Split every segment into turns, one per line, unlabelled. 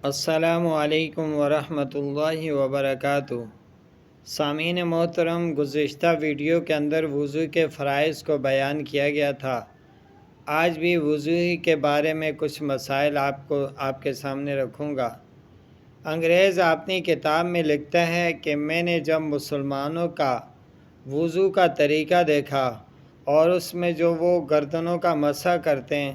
السلام علیکم ورحمۃ اللہ وبرکاتہ۔ سامعین محترم، گزشتہ ویڈیو کے اندر وضو کے فرائض کو بیان کیا گیا تھا۔ آج بھی وضو کے بارے میں کچھ مسائل آپ کے سامنے رکھوں گا۔ انگریز اپنی کتاب میں لکھتا ہے کہ میں نے جب مسلمانوں کا وضو کا طریقہ دیکھا اور اس میں جو وہ گردنوں کا مسح کرتے ہیں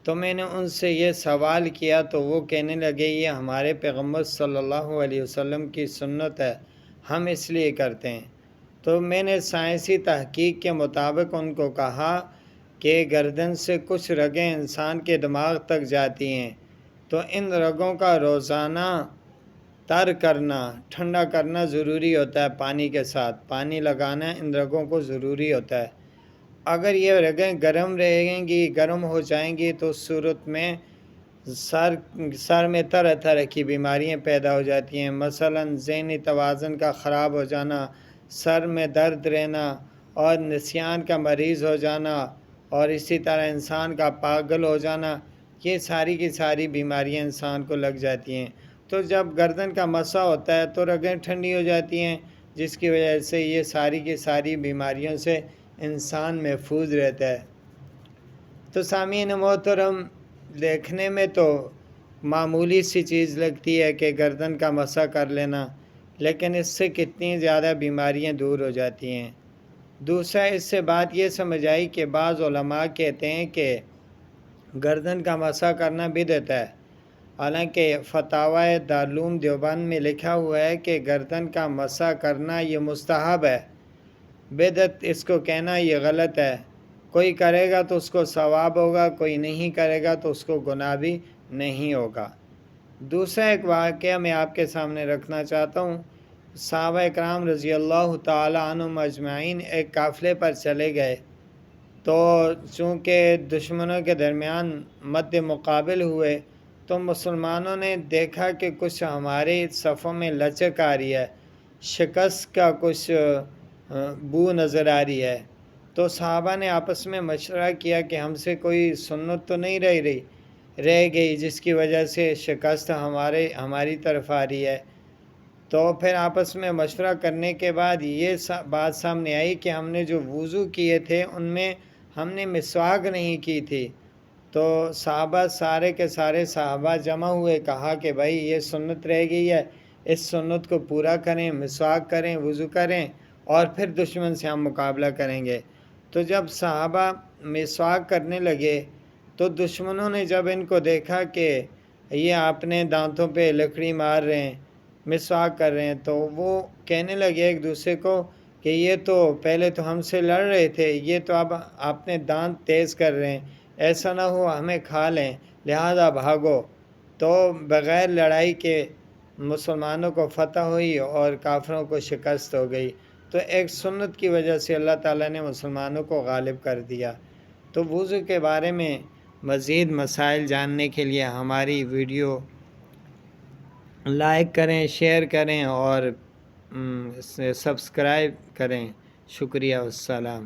تو میں نے ان سے یہ سوال کیا تو وہ کہنے لگے یہ ہمارے پیغمبر صلی اللہ علیہ وسلم کی سنت ہے، ہم اس لیے کرتے ہیں۔ تو میں نے سائنسی تحقیق کے مطابق ان کو کہا کہ گردن سے کچھ رگیں انسان کے دماغ تک جاتی ہیں، تو ان رگوں کا روزانہ تر کرنا، ٹھنڈا کرنا ضروری ہوتا ہے، پانی کے ساتھ پانی لگانا ان رگوں کو ضروری ہوتا ہے۔ اگر یہ رگیں گرم رہیں گی، گرم ہو جائیں گی تو اس صورت میں سر میں طرح طرح کی بیماریاں پیدا ہو جاتی ہیں، مثلا ذہنی توازن کا خراب ہو جانا، سر میں درد رہنا اور نسیان کا مریض ہو جانا، اور اسی طرح انسان کا پاگل ہو جانا، یہ ساری کی ساری بیماریاں انسان کو لگ جاتی ہیں۔ تو جب گردن کا مسح ہوتا ہے تو رگیں ٹھنڈی ہو جاتی ہیں، جس کی وجہ سے یہ ساری کی ساری بیماریوں سے انسان محفوظ رہتا ہے۔ تو سامعین محترم، دیکھنے میں تو معمولی سی چیز لگتی ہے کہ گردن کا مسح کر لینا، لیکن اس سے کتنی زیادہ بیماریاں دور ہو جاتی ہیں۔ دوسرا، اس سے بات یہ سمجھ آئی کہ بعض علماء کہتے ہیں کہ گردن کا مسح کرنا بدعت ہے، حالانکہ فتاوی دارالعلوم دیوبند میں لکھا ہوا ہے کہ گردن کا مسح کرنا یہ مستحب ہے، بدعت اس کو کہنا یہ غلط ہے۔ کوئی کرے گا تو اس کو ثواب ہوگا، کوئی نہیں کرے گا تو اس کو گناہ بھی نہیں ہوگا۔ دوسرا ایک واقعہ میں آپ کے سامنے رکھنا چاہتا ہوں۔ صحابہ اکرام رضی اللہ تعالی عنہم اجمعین ایک قافلے پر چلے گئے، تو چونکہ دشمنوں کے درمیان مد مقابل ہوئے تو مسلمانوں نے دیکھا کہ کچھ ہمارے صفوں میں لچک آ رہی ہے، شکست کا کچھ بو نظر آ رہی ہے۔ تو صحابہ نے آپس میں مشورہ کیا کہ ہم سے کوئی سنت تو نہیں رہ گئی جس کی وجہ سے شکست ہماری طرف آ رہی ہے۔ تو پھر آپس میں مشورہ کرنے کے بعد یہ بات سامنے آئی کہ ہم نے جو وضو کیے تھے ان میں ہم نے مسواک نہیں کی تھی۔ تو صحابہ سارے کے سارے صحابہ جمع ہوئے، کہا کہ بھائی یہ سنت رہ گئی ہے، اس سنت کو پورا کریں، مسواک کریں، وضو کریں، اور پھر دشمن سے ہم مقابلہ کریں گے۔ تو جب صحابہ مسواک کرنے لگے تو دشمنوں نے جب ان کو دیکھا کہ یہ اپنے دانتوں پہ لکڑی مار رہے ہیں، مسواک کر رہے ہیں، تو وہ کہنے لگے ایک دوسرے کو کہ یہ تو پہلے تو ہم سے لڑ رہے تھے، یہ تو اب اپنے دانت تیز کر رہے ہیں، ایسا نہ ہو ہمیں کھا لیں، لہذا بھاگو۔ تو بغیر لڑائی کے مسلمانوں کو فتح ہوئی اور کافروں کو شکست ہو گئی۔ تو ایک سنت کی وجہ سے اللہ تعالیٰ نے مسلمانوں کو غالب کر دیا۔ تو وضو کے بارے میں مزید مسائل جاننے کے لیے ہماری ویڈیو لائک کریں، شیئر کریں اور سبسکرائب کریں۔ شکریہ، والسلام۔